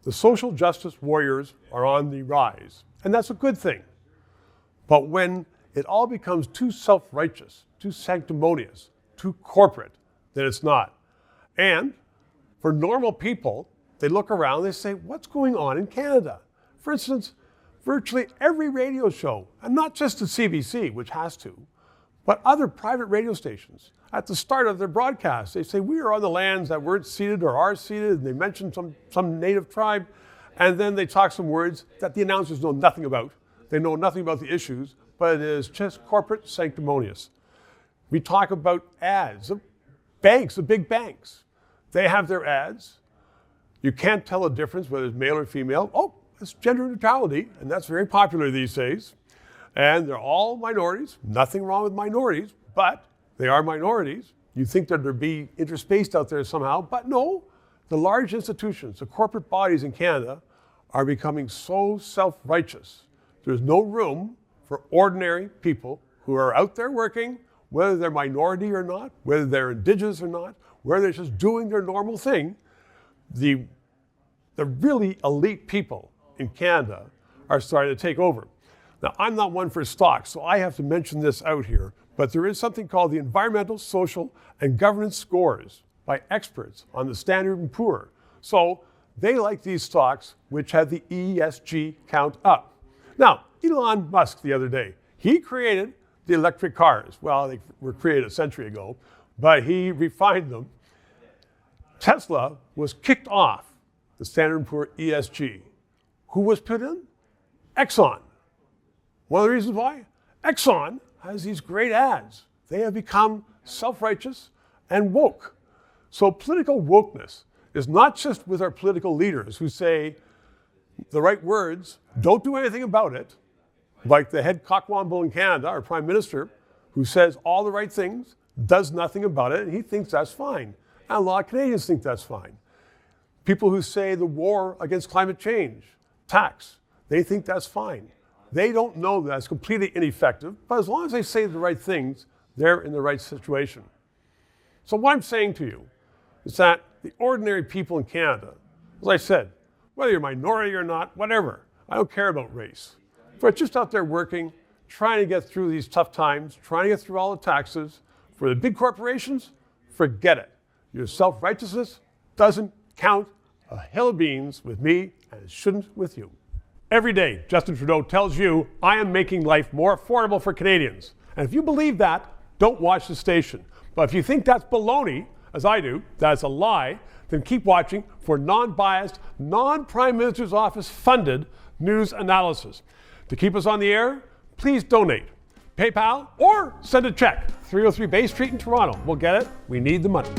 The social justice warriors are on the rise, and that's a good thing. But when it all becomes too self-righteous, too sanctimonious, too corporate, then it's not. And for normal people, they look around and they say, what's going on in Canada? For instance, virtually every radio show, and not just the CBC, which has to, but other private radio stations, at the start of their broadcast, they say, we are on the lands that weren't ceded or are ceded, and they mention some native tribe, and then they talk some words that the announcers know nothing about. They know nothing about the issues, but it is just corporate sanctimonious. We talk about ads, banks, the big banks. They have their ads. You can't tell a difference whether it's male or female. Oh, it's gender neutrality, and that's very popular these days. And they're all minorities. Nothing wrong with minorities, but they are minorities. You think that they'd be interspaced out there somehow, but no. The large institutions, the corporate bodies in Canada are becoming so self-righteous. There's no room for ordinary people who are out there working, whether they're minority or not, whether they're Indigenous or not, whether they're just doing their normal thing. The really elite people in Canada are starting to take over. Now, I'm not one for stocks, so I have to mention this out here, but there is something called the Environmental, Social, and Governance Scores by experts on the Standard & Poor. So they like these stocks which have the ESG count up. Now, Elon Musk the other day, he created the electric cars. Well, they were created a century ago, but he refined them. Tesla was kicked off the Standard & Poor ESG. Who was put in? Exxon. One of the reasons why? Exxon has these great ads. They have become self-righteous and woke. So political wokeness is not just with our political leaders who say the right words, don't do anything about it, like the head Cockwomble in Canada, our Prime Minister, who says all the right things, does nothing about it, and he thinks that's fine. And a lot of Canadians think that's fine. People who say the war against climate change, tax, they think that's fine. They don't know that's completely ineffective, but as long as they say the right things, they're in the right situation. So what I'm saying to you is that the ordinary people in Canada, as I said, whether you're minority or not, whatever, I don't care about race. But just out there working, trying to get through these tough times, trying to get through all the taxes. For the big corporations, forget it. Your self-righteousness doesn't count a hill of beans with me, and it shouldn't with you. Every day, Justin Trudeau tells you, I am making life more affordable for Canadians. And if you believe that, don't watch the station. But if you think that's baloney, as I do, that's a lie, then keep watching for non-biased, non-Prime Minister's Office funded news analysis. To keep us on the air, please donate. PayPal or send a check. 303 Bay Street in Toronto. We'll get it. We need the money.